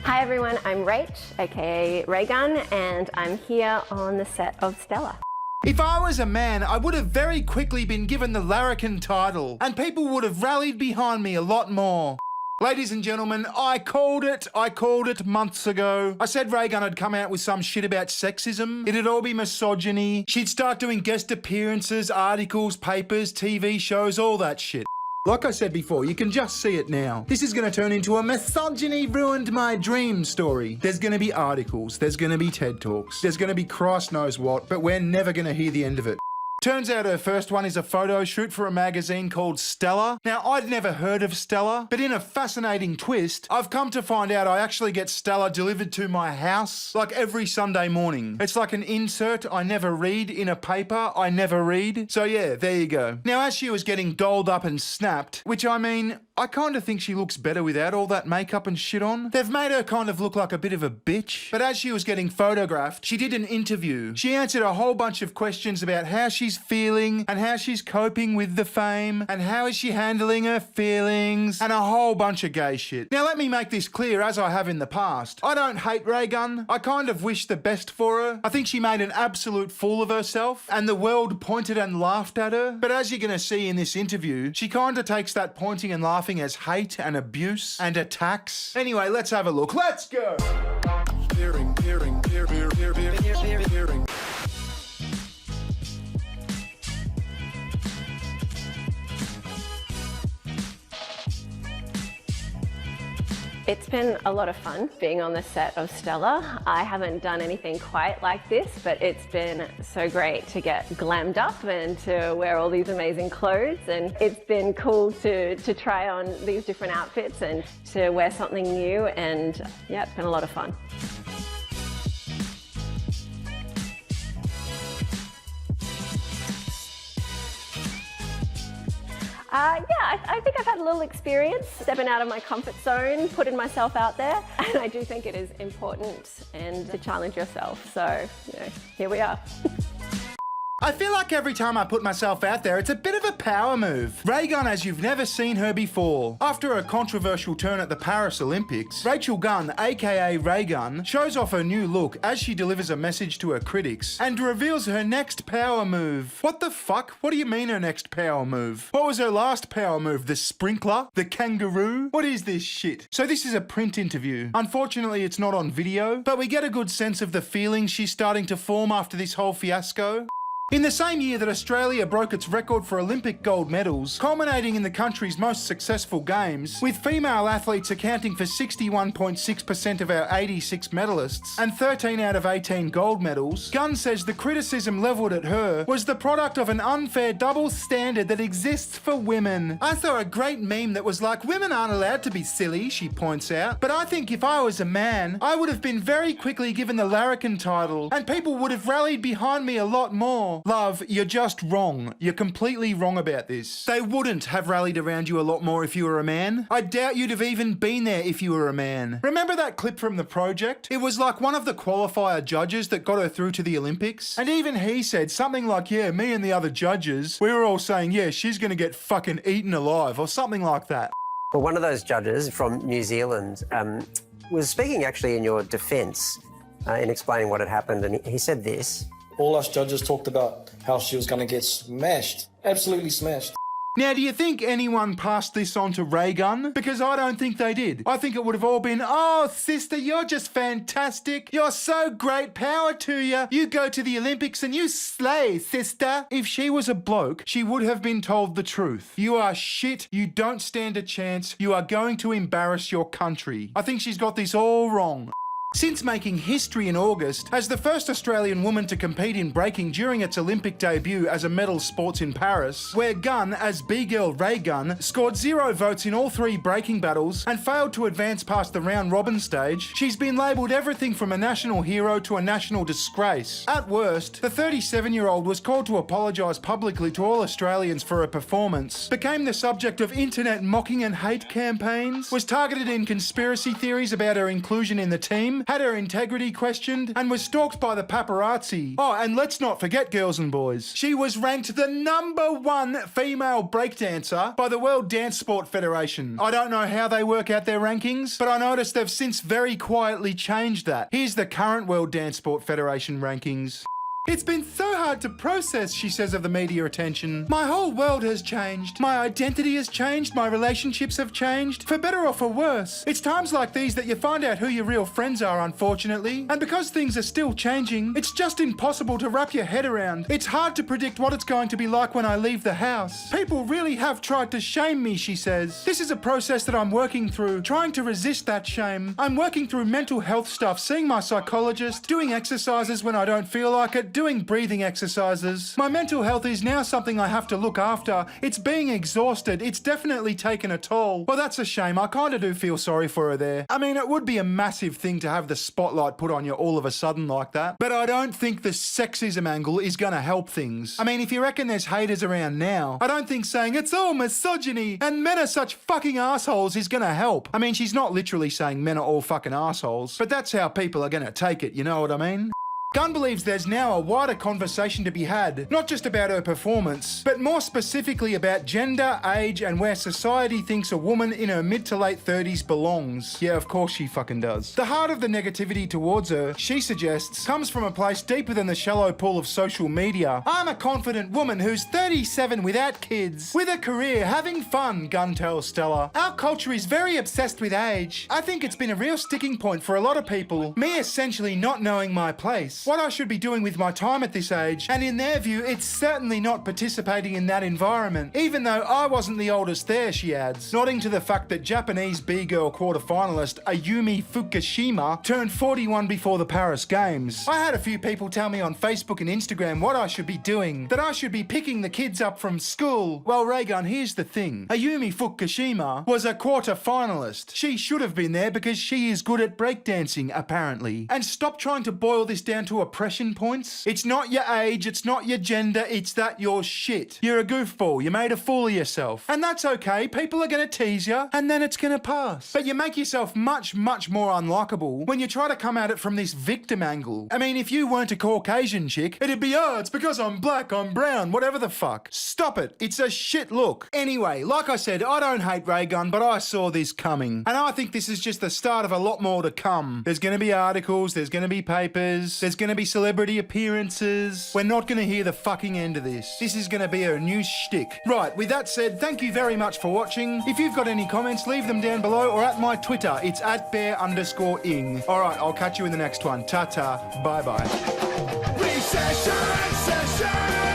Hi everyone, I'm Rach, aka Raygun, and I'm here on the set of Stella. If I was a man, I would have very quickly been given the larrikin title, and people would have rallied behind me a lot more. Ladies and gentlemen, I called it months ago. I said Raygun had come out with some shit about sexism. It'd all be misogyny. She'd start doing guest appearances, articles, papers, TV shows, all that shit. Like I said before, you can just see it now. This is going to turn into a misogyny ruined my dream story. There's going to be articles, there's going to be TED Talks, there's going to be Christ knows what, but we're never going to hear the end of it. Turns out her first one is a photo shoot for a magazine called Stella. Now, I'd never heard of Stella, but in a fascinating twist, I've come to find out I actually get Stella delivered to my house, like every Sunday morning. It's like an insert I never read in a paper I never read. So yeah, there you go. Now, as she was getting dolled up and snapped, which I mean, I kind of think she looks better without all that makeup and shit on. They've made her kind of look like a bit of a bitch. But as she was getting photographed, she did an interview. She answered a whole bunch of questions about how she's feeling and how she's coping with the fame and how is she handling her feelings and a whole bunch of gay shit. Now let me make this clear, as I have in the past. I don't hate Raygun. I kind of wish the best for her. I think she made an absolute fool of herself and the world pointed and laughed at her. But as you're going to see in this interview, she kind of takes that pointing and laughing as hate and abuse and attacks. Anyway, let's have a look. Let's go! Bearing. It's been a lot of fun being on the set of Stella. I haven't done anything quite like this, but it's been so great to get glammed up and to wear all these amazing clothes, and it's been cool to try on these different outfits and to wear something new, and yeah, it's been a lot of fun. I think I've had a little experience stepping out of my comfort zone, putting myself out there, and I do think it is important and to challenge yourself. So, here we are. I feel like every time I put myself out there, it's a bit of a power move. Raygun as you've never seen her before. After a controversial turn at the Paris Olympics, Rachael Gunn, aka Raygun, shows off her new look as she delivers a message to her critics and reveals her next power move. What the fuck? What do you mean her next power move? What was her last power move? The sprinkler? The kangaroo? What is this shit? So this is a print interview. Unfortunately, it's not on video, but we get a good sense of the feelings she's starting to form after this whole fiasco. In the same year that Australia broke its record for Olympic gold medals, culminating in the country's most successful games, with female athletes accounting for 61.6% of our 86 medalists and 13 out of 18 gold medals, Gunn says the criticism levelled at her was the product of an unfair double standard that exists for women. I saw a great meme that was like, women aren't allowed to be silly, she points out, but I think if I was a man, I would have been very quickly given the larrikin title and people would have rallied behind me a lot more. Love, you're just wrong. You're completely wrong about this. They wouldn't have rallied around you a lot more if you were a man. I doubt you'd have even been there if you were a man. Remember that clip from The Project? It was like one of the qualifier judges that got her through to the Olympics. And even he said something like, yeah, me and the other judges, we were all saying, yeah, she's gonna get fucking eaten alive or something like that. Well, one of those judges from New Zealand was speaking actually in your defence in explaining what had happened, and he said this. All us judges talked about how she was going to get smashed, absolutely smashed. Now, do you think anyone passed this on to Raygun? Because I don't think they did. I think it would have all been, oh, sister, you're just fantastic. You're so great, power to you. You go to the Olympics and you slay, sister. If she was a bloke, she would have been told the truth. You are shit. You don't stand a chance. You are going to embarrass your country. I think she's got this all wrong. Since making history in August as the first Australian woman to compete in breaking during its Olympic debut as a medal sports in Paris, where Gunn, as B-girl Raygun, scored 0 votes in all 3 breaking battles and failed to advance past the round-robin stage, she's been labelled everything from a national hero to a national disgrace. At worst, the 37-year-old was called to apologise publicly to all Australians for her performance, became the subject of internet mocking and hate campaigns, was targeted in conspiracy theories about her inclusion in the team, gym, had her integrity questioned, and was stalked by the paparazzi. Oh, and let's not forget, girls and boys, she was ranked the #1 female breakdancer by the World Dance Sport Federation. I don't know how they work out their rankings, but I noticed they've since very quietly changed that. Here's the current World Dance Sport Federation rankings. It's been so hard to process, she says of the media attention. My whole world has changed. My identity has changed. My relationships have changed. For better or for worse. It's times like these that you find out who your real friends are, unfortunately. And because things are still changing, it's just impossible to wrap your head around. It's hard to predict what it's going to be like when I leave the house. People really have tried to shame me, she says. This is a process that I'm working through, trying to resist that shame. I'm working through mental health stuff, seeing my psychologist, doing exercises when I don't feel like it, doing breathing exercises. My mental health is now something I have to look after. It's being exhausted. It's definitely taken a toll. Well, that's a shame. I kind of do feel sorry for her there. I mean, it would be a massive thing to have the spotlight put on you all of a sudden like that. But I don't think the sexism angle is going to help things. I mean, if you reckon there's haters around now, I don't think saying it's all misogyny and men are such fucking assholes is going to help. I mean, she's not literally saying men are all fucking assholes, but that's how people are going to take it, you know what I mean? Gunn believes there's now a wider conversation to be had, not just about her performance, but more specifically about gender, age, and where society thinks a woman in her mid to late 30s belongs. Yeah, of course she fucking does. The heart of the negativity towards her, she suggests, comes from a place deeper than the shallow pool of social media. I'm a confident woman who's 37 without kids, with a career, having fun, Gunn tells Stella. Our culture is very obsessed with age. I think it's been a real sticking point for a lot of people, me essentially not knowing my place. What I should be doing with my time at this age, and in their view, it's certainly not participating in that environment, even though I wasn't the oldest there, she adds, nodding to the fact that Japanese B-girl quarterfinalist Ayumi Fukushima turned 41 before the Paris Games. I had a few people tell me on Facebook and Instagram what I should be doing, that I should be picking the kids up from school. Well, Raygun, here's the thing. Ayumi Fukushima was a quarterfinalist. She should have been there because she is good at breakdancing, apparently. And stop trying to boil this down to oppression points. It's not your age, it's not your gender, it's that you're shit. You're a goofball, you made a fool of yourself. And that's okay, people are gonna tease you, and then it's gonna pass. But you make yourself much, much more unlikable when you try to come at it from this victim angle. I mean, if you weren't a Caucasian chick, it'd be, oh, it's because I'm black, I'm brown, whatever the fuck. Stop it, it's a shit look. Anyway, like I said, I don't hate Raygun, but I saw this coming. And I think this is just the start of a lot more to come. There's gonna be articles, there's gonna be papers, there's gonna be celebrity appearances. We're not gonna hear the fucking end of this. This is gonna be a new shtick. Right, with that said, thank you very much for watching. If you've got any comments, leave them down below or at my Twitter. It's @bear_ing. Alright, I'll catch you in the next one. Ta-ta. Bye-bye. Recession, session.